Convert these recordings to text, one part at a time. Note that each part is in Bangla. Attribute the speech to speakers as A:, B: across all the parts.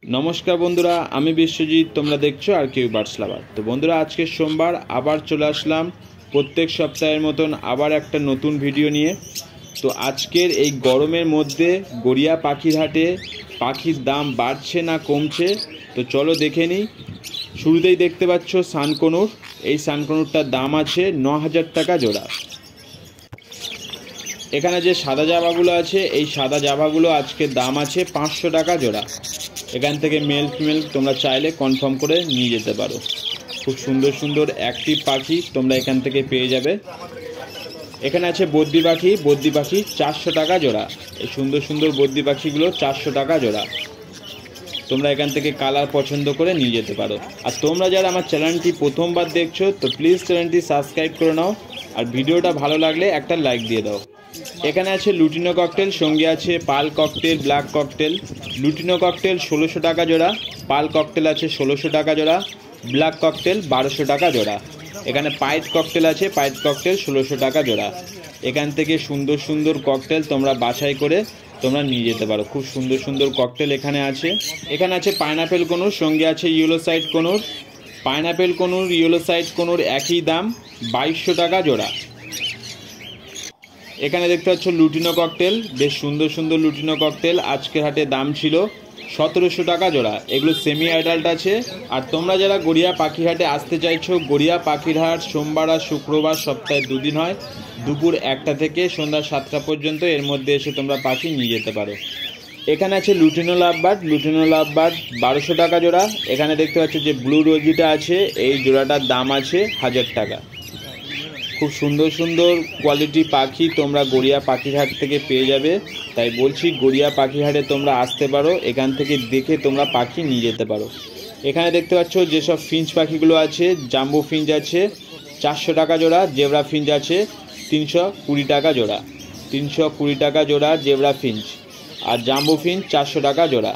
A: नमस्कार बंधुरा आमी विश्वजित तोमरा देखछो आर केउ बार्ड्स लाभार। तो बंधुरा आज के सोमवार आबार चले आसलाम प्रत्येक सप्ताहेर मतन आबार एकटा नतून भिडियो निये। तो आजकेर एई गरमेर मध्य गड़िया पाखिर हाटे पाखिर दाम बाड़छे ना कमछे तो चलो देखे निई। शुरूतेई देखते पाচ্ছ सानकोनुर। এই সানকনুরটার দাম আছে ৯,০০০ টাকা জোড়া। এখানে যে সাদা জাভাগুলো আছে এই সাদা জাভাগুলো আজকে দাম আছে ৫০০ টাকা জোড়া। এখান থেকে মেল ফিমেল তোমরা চাইলে কনফার্ম করে নিয়ে যেতে পারো। খুব সুন্দর সুন্দর অ্যাক্টিভ পাখি তোমরা এখান থেকে পেয়ে যাবে। এখানে আছে বদ্রি পাখি ৪০০ টাকা জোড়া। এই সুন্দর সুন্দর বদ্রি পাখিগুলো ৪০০ টাকা জোড়া। তোমরা এখান থেকে কালার পছন্দ করে নিয়ে যেতে পারো। আর তোমরা যারা আমার চ্যানেলটি প্রথমবার দেখছো তো প্লিজ চ্যানেলটি সাবস্ক্রাইব করে নাও আর ভিডিওটা ভালো লাগলে একটা লাইক দিয়ে দাও। এখানে আছে লুটিনো ককটেল, সঙ্গে আছে পাল cocktail, black cocktail. Lutino cocktail ১৬০০ টাকা জোড়া, পাল ককটেল আছে ১৬০০ টাকা জোড়া, ব্ল্যাক ককটেল ১২০০ টাকা জোড়া। এখানে পাইট ককটেল আছে, পাইট ককটেল ১৬০০ টাকা জোড়া। এখান থেকে সুন্দর সুন্দর ককটেল তোমরা বাছাই করে তোমরা নিয়ে যেতে পারো। খুব সুন্দর সুন্দর ককটেল এখানে আছে। এখানে আছে পাইনাপেল কনুর, সঙ্গে আছে yellow side conure. Pineapple conure yellow side conure একই দাম ২২০০ টাকা জোড়া। এখানে দেখতে পাচ্ছ লুটিনো ককটেল, বেশ সুন্দর সুন্দর লুটিনো ককটেল আজকের হাটে দাম ছিল ১৭০০ টাকা জোড়া। এগুলো সেমি অ্যাডাল্ট আছে। আর তোমরা যারা গড়িয়া পাখির হাটে আসতে চাইছো, গড়িয়া পাখির হাট সোমবার আর শুক্রবার সপ্তাহে দুদিন হয়, দুপুর ১টা থেকে সন্ধ্যা ৭টা পর্যন্ত। এর মধ্যে এসে তোমরা পাখি নিয়ে যেতে পারো। এখানে আছে লুটিনো লাভবার্ড, লুটিনো লাভবার্ড ১২০০ টাকা জোড়া। এখানে দেখতে পাচ্ছ যে ব্লু রোজিটা আছে, এই জোড়াটার দাম আছে ১০০০ টাকা। খুব সুন্দর সুন্দর কোয়ালিটি পাখি তোমরা গড়িয়া পাখির হাট থেকে পেয়ে যাবে। তাই বলছি গড়িয়া পাখির হাটে তোমরা আসতে পারো, এখান থেকে দেখে তোমরা পাখি নিয়ে যেতে পারো। এখানে দেখতে পাচ্ছ যেসব ফিঞ্চ পাখিগুলো আছে, জাম্বো ফিঞ্চ আছে ৪০০ টাকা জোড়া, জেব্রা ফিঞ্চ আছে ৩২০ টাকা জোড়া। ৩২০ টাকা জোড়া জেব্রা ফিঞ্চ, আর জাম্বো ফিঞ্চ ৪০০ টাকা জোড়া।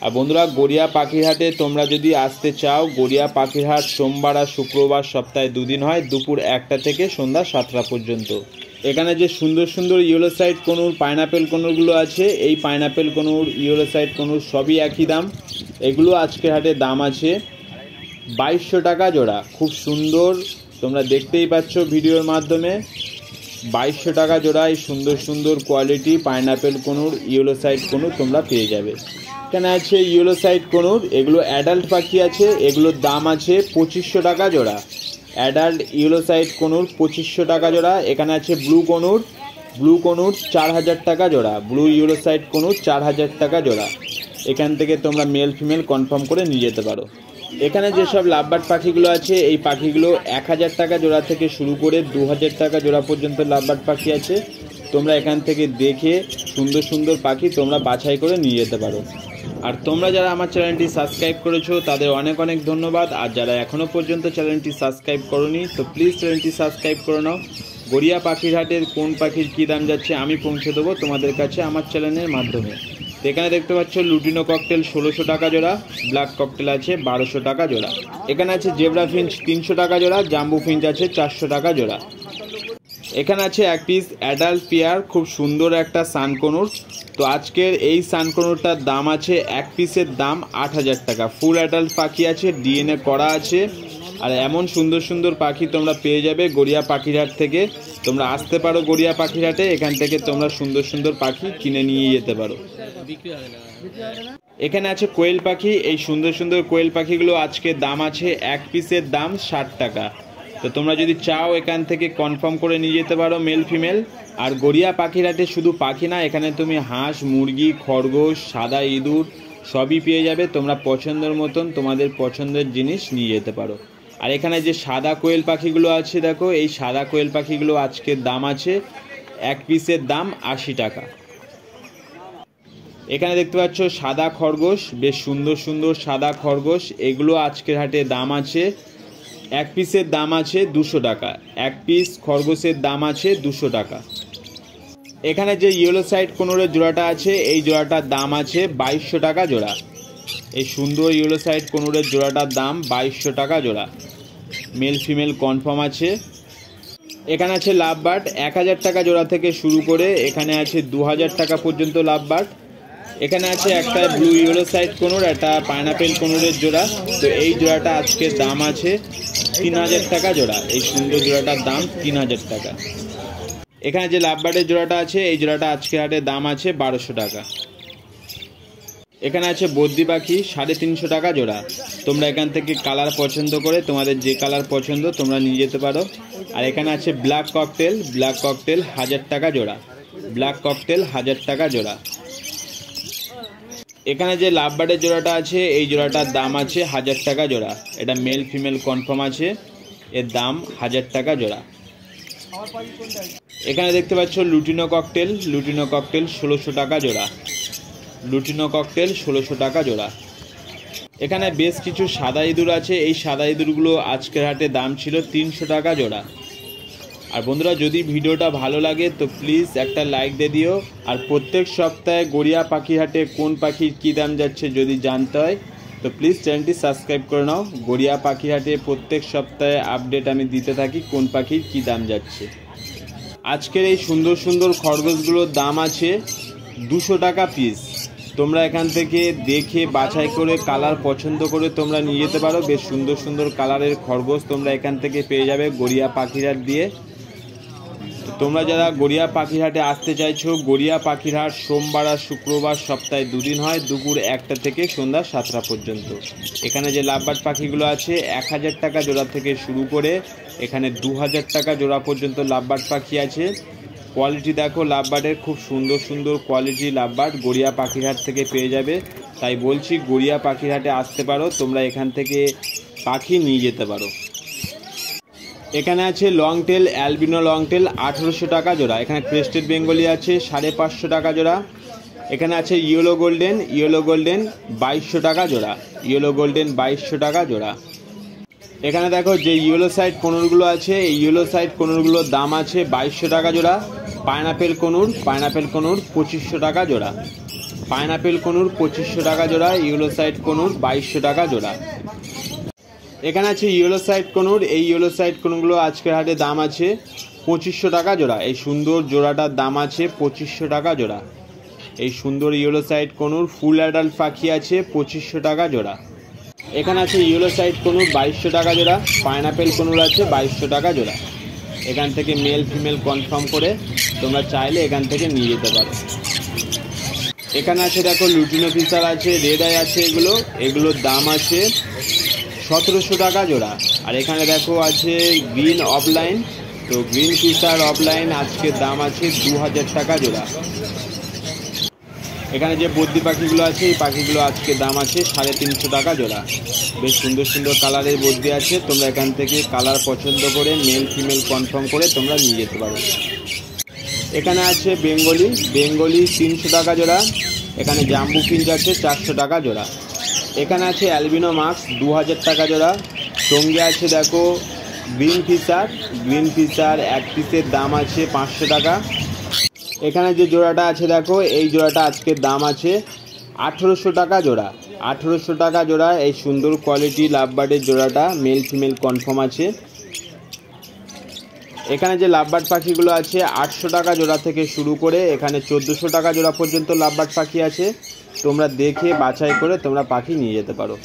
A: আর বন্ধুরা গড়িয়া পাখির হাটে তোমরা যদি আসতে চাও, গড়িয়া পাখির হাট সোমবার আর শুক্রবার সপ্তাহে দুদিন হয়, দুপুর ১টা থেকে সন্ধ্যা ৭টা পর্যন্ত। এখানে যে সুন্দর সুন্দর ইয়েলো সাইড কনুর, পাইনাপেল কনুরগুলো আছে, এই pineapple conure, yellow side conure সবই একই দাম। এগুলো আজকের হাটে দাম আছে ২২০০ টাকা জোড়া। খুব সুন্দর, তোমরা দেখতেই পাচ্ছ ভিডিওর মাধ্যমে। ২২০০ টাকা জোড়া এই সুন্দর সুন্দর quality pineapple conure, yellow side conure তোমরা পেয়ে যাবে। এখানে আছে ইয়েলো সাইড কনুর, এগুলো অ্যাডাল্ট পাখি আছে, এগুলোর দাম আছে ২৫০০ টাকা জোড়া। অ্যাডাল্ট ইয়েলো সাইড কনুর ২৫০০ টাকা জোড়া। এখানে আছে ব্লু কনুর, ব্লু কনুর ৪০০০ টাকা জোড়া। ব্লু ইয়েলো সাইড কনুর ৪০০০ টাকা জোড়া। এখান থেকে তোমরা মেল ফিমেল কনফার্ম করে নিয়ে যেতে পারো। এখানে যেসব লাভবার্ড পাখিগুলো আছে এই পাখিগুলো ১০০০ টাকা জোড়া থেকে শুরু করে ২০০০ টাকা জোড়া পর্যন্ত লাভবার্ড পাখি আছে। তোমরা এখান থেকে দেখে সুন্দর সুন্দর পাখি তোমরা বাছাই করে নিয়ে যেতে পারো। আর তোমরা যারা আমার চ্যানেলটি সাবস্ক্রাইব করেছো তাদের অনেক অনেক ধন্যবাদ। আর যারা এখনও পর্যন্ত চ্যানেলটি সাবস্ক্রাইব করোনি তো প্লিজ চ্যানেলটি সাবস্ক্রাইব করে নাও। গড়িয়া পাখির হাটের কোন পাখির কী দাম যাচ্ছে আমি পৌঁছে দেবো তোমাদের কাছে আমার চ্যানেলের মাধ্যমে। এখানে দেখতে পাচ্ছ লুটিনো ককটেল ১৬০০ টাকা জোড়া, ব্ল্যাক ককটেল আছে ১২০০ টাকা জোড়া। এখানে আছে জেব্রা ফিঞ্চ ৩০০ টাকা জোড়া, জাম্বু ফিঞ্চ আছে ৪০০ টাকা জোড়া। এখানে আছে এক পিস অ্যাডাল্ট পেয়ার, খুব সুন্দর একটা সানকনুর। তো আজকের এই সানকনুরটার দাম আছে এক পিসের দাম ৮০০০ টাকা। ফুল অ্যাডাল্ট পাখি আছে, ডিএনএ করা আছে। আর এমন সুন্দর সুন্দর পাখি তোমরা পেয়ে যাবে গড়িয়া পাখির হাট থেকে। তোমরা আসতে পারো গড়িয়া পাখির হাটে, এখান থেকে তোমরা সুন্দর সুন্দর পাখি কিনে নিয়ে যেতে পারো। এখানে আছে কোয়েল পাখি, এই সুন্দর সুন্দর কোয়েল পাখিগুলো আজকে দাম আছে এক পিসের দাম ৬০ টাকা। তো তোমরা যদি চাও এখান থেকে কনফার্ম করে নিয়ে যেতে পারো মেল ফিমেল। আর গড়িয়া পাখির হাটে শুধু পাখি না, এখানে তুমি হাঁস, মুরগি, খরগোশ, সাদা ইঁদুর সবই পেয়ে যাবে। তোমরা পছন্দের মতন তোমাদের পছন্দের জিনিস নিয়ে যেতে পারো। আর এখানে যে সাদা কোয়েল পাখিগুলো আছে দেখো, এই সাদা কোয়েল পাখিগুলো আজকের দাম আছে এক পিসের দাম ৮০ টাকা। এখানে দেখতে পাচ্ছ সাদা খরগোশ, বেশ সুন্দর সুন্দর সাদা খরগোশ, এগুলো আজকের হাটে দাম আছে এক পিসের দাম আছে ২০০ টাকা। এক পিস খরগোশের দাম আছে ২০০ টাকা। এখানে যে ইয়েলো সাইড কনুরের জোড়াটা আছে এই জোড়াটার দাম আছে ২২০০ টাকা জোড়া। এই সুন্দর ইয়েলো সাইড কনুরের জোড়াটার দাম ২২০০ টাকা জোড়া। মেল ফিমেল কনফার্ম আছে। এখানে আছে লাভবার্ড ১০০০ টাকা জোড়া থেকে শুরু করে এখানে আছে ২০০০ টাকা পর্যন্ত লাভবার্ড। এখানে আছে একটা ব্লু ইয়েলো সাইড কোনুর, একটা পাইনাপেল কোনুরের জোড়া। তো এই জোড়াটা আজকের দাম আছে 3000 টাকা জোড়া। এই সুন্দর জোড়াটার দাম 3000 টাকা। এখানে যে লাভবার্ডের জোড়াটা আছে এই জোড়াটা আজকের হাটে দাম আছে 1200 টাকা। এখানে আছে বদ্রি পাখি 350 টাকা জোড়া। তোমরা এখান থেকে কালার পছন্দ করে তোমাদের যে কালার পছন্দ তোমরা নিয়ে যেতে পারো। আর এখানে আছে ব্ল্যাক ককটেল 1000 টাকা জোড়া। ব্ল্যাক ককটেল 1000 টাকা জোড়া। এখানে যে লাভবার্ডের জোড়াটা আছে এই জোড়াটার দাম আছে 1000 টাকা জোড়া। এটা মেল ফিমেল কনফার্ম আছে, এর দাম 1000 টাকা জোড়া। এখানে দেখতে পাচ্ছ লুটিনো ককটেল 1600 টাকা জোড়া। লুটিনো ককটেল 1600 টাকা জোড়া। এখানে বেশ কিছু সাদা ইঁদুর আছে, এই সাদা ইঁদুরগুলো আজকের হাটে দাম ছিল 300 টাকা জোড়া। আর বন্ধুরা যদি ভিডিওটা ভালো লাগে তো প্লিজ একটা লাইক দিয়ে দিও। আর প্রত্যেক সপ্তাহে গড়িয়া পাখি হাটে কোন পাখির কী দাম যাচ্ছে যদি জানতে হয় তো প্লিজ চ্যানেলটি সাবস্ক্রাইব করে নাও। গড়িয়া পাখি হাটে প্রত্যেক সপ্তাহে আপডেট আমি দিতে থাকি কোন পাখির কী দাম যাচ্ছে। আজকের এই সুন্দর সুন্দর খরগোশগুলোর দাম আছে 200 টাকা পিস। তোমরা এখান থেকে দেখে বাছাই করে কালার পছন্দ করে তোমরা নিয়ে যেতে পারো। বেশ সুন্দর সুন্দর কালারের খরগোশ তোমরা এখান থেকে পেয়ে যাবে গড়িয়া পাখিরহাট দিয়ে। তোমরা যারা গড়িয়া পাখিরহাটে আসতে চাইছো, গড়িয়া পাখিরহাট সোমবার আর শুক্রবার সপ্তাহে 2 দিন হয়, দুপুর 1টা থেকে সন্ধ্যা 7টা পর্যন্ত। এখানে যে লাভবার্ড পাখিগুলো আছে 1000 টাকা জোড়া থেকে শুরু করে এখানে 2000 টাকা জোড়া পর্যন্ত লাভবার্ড পাখি আছে। কোয়ালিটি দেখো লাভবার্ডের, খুব সুন্দর সুন্দর কোয়ালিটি লাভবার্ড গড়িয়া পাখিরহাট থেকে পেয়ে যাবে। তাই বলছি গড়িয়া পাখিরহাটে আসতে পারো, তোমরা এখান থেকে পাখি নিয়ে যেতে পারো। এখানে আছে long tail albino long tail 1800 টাকা জোড়া। এখানে ক্রেস্টেড বেঙ্গলি আছে 550 টাকা জোড়া। এখানে আছে ইয়েলো গোল্ডেন 2200 টাকা জোড়া। ইয়েলো গোল্ডেন 2200 টাকা জোড়া। এখানে দেখো যে ইয়েলো সাইড কোনুরগুলো আছে এই ইয়েলো সাইড কোনুরগুলোর দাম আছে 2200 টাকা জোড়া। পাইনাপেল কোনুর 2500 টাকা জোড়া। পাইনাপেল কোনুর 2500 টাকা জোড়া। ইয়েলো সাইড কোনুর 2200 টাকা জোড়া। এখানে আছে ইয়েলো সাইড কোনুর, এই ইয়েলো সাইড কোনুরগুলো আজকের হাটে দাম আছে 2500 টাকা জোড়া। এই সুন্দর জোড়াটার দাম আছে 2500 টাকা জোড়া। এই সুন্দর ইয়েলো সাইড কোনুর ফুল অ্যাডাল্ট পাখি আছে 2500 টাকা জোড়া। এখানে আছে ইয়েলো সাইড কোনুর 2200 টাকা জোড়া। পাইনাপেল কোনুর আছে 2200 টাকা জোড়া। এখান থেকে মেল ফিমেল কনফার্ম করে তোমরা চাইলে এখান থেকে নিয়ে যেতে পারো। এখানে আছে দেখো লুটিনো ফিশার আছে, রেড আই আছে, এগুলোর দাম আছে 1700 টাকা জোড়া। আর এখানে দেখো আছে গ্রিন অফলাইন, তো গ্রিন ফিশার অফলাইন আজকের দাম আছে 2000 টাকা জোড়া। এখানে যে বদ্রি পাখিগুলো আছে এই পাখিগুলো আজকের দাম আছে 350 টাকা জোড়া। বেশ সুন্দর সুন্দর কালারের বদ্রি আছে, তোমরা এখান থেকে কালার পছন্দ করে মেল ফিমেল কনফার্ম করে তোমরা নিয়ে যেতে পারো। এখানে আছে বেঙ্গলি 300 টাকা জোড়া। এখানে জাম্বু ফিঞ্চ আছে 400 টাকা জোড়া। এখানে আছে অ্যালবিনো মাস্ক 2000 টাকা জোড়া। সঙ্গে আছে দেখো গ্রিন ফিশার এক পিসের দাম আছে 500 টাকা। এখানে যে জোড়াটা আছে দেখো এই জোড়াটা আজকের দাম আছে 1800 টাকা জোড়া। 1800 টাকা জোড়া। এই সুন্দর কোয়ালিটি লাভবার্ডের জোড়াটা মেল ফিমেল কনফার্ম আছে। এখানে যে লাভবার্ড পাখিগুলো আছে 800 টাকা জোড়া থেকে শুরু করে এখানে 1400 টাকা জোড়া পর্যন্ত লাভবার্ড পাখি আছে। তোমরা দেখে বাছাই করে তোমরা পাখি নিয়ে যেতে পারো।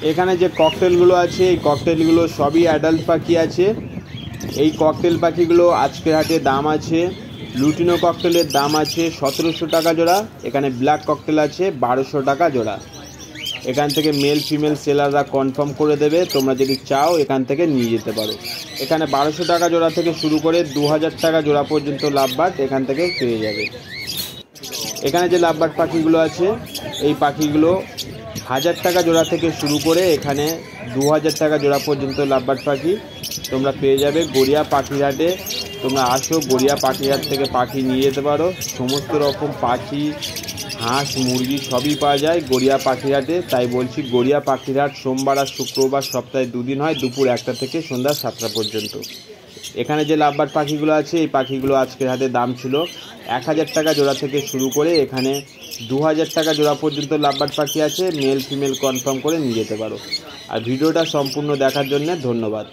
A: এখানে যে ককটেলগুলো আছে এই ককটেলগুলো সবই অ্যাডাল্ট পাখি আছে। এই ককটেল পাখিগুলো আজকের হাটে দাম আছে, লুটিনো ককটেলের দাম আছে 1700 টাকা জোড়া। এখানে ব্ল্যাক ককটেল আছে 1200 টাকা জোড়া। এখান থেকে মেল ফিমেল সেলাররা কনফার্ম করে দেবে, তোমরা যদি চাও এখান থেকে নিয়ে যেতে পারো। এখানে 1200 টাকা জোড়া থেকে শুরু করে 2000 টাকা জোড়া পর্যন্ত লাভবার্ড এখান থেকে পেয়ে যাবে। এখানে যে লাভবার্ড পাখিগুলো আছে এই পাখিগুলো 1000 টাকা জোড়া থেকে শুরু করে এখানে 2000 টাকা জোড়া পর্যন্ত লাভবার্ড পাখি তোমরা পেয়ে যাবে গড়িয়া পাখিরহাটে। তোমরা আসো গড়িয়া পাখিরহাট থেকে পাখি নিয়ে যেতে পারো। সমস্ত রকম পাখি, হাঁস, মুরগি সবই পাওয়া যায় গড়িয়া পাখিরহাটে। তাই বলছি গড়িয়া পাখিরহাট সোমবার আর শুক্রবার সপ্তাহে 2 দিন হয়, দুপুর 1টা থেকে সন্ধ্যা 7টা পর্যন্ত। এখানে যে লাভবার্ড পাখিগুলো আছে এই পাখিগুলো আজকের হাটে দাম ছিল 1000 টাকা জোড়া থেকে শুরু করে এখানে 2000 টাকা জোড়া পর্যন্ত লাভবার্ড পাখি আছে। মেল ফিমেল কনফার্ম করে নিয়ে যেতে পারো। আর ভিডিওটা সম্পূর্ণ দেখার জন্য ধন্যবাদ।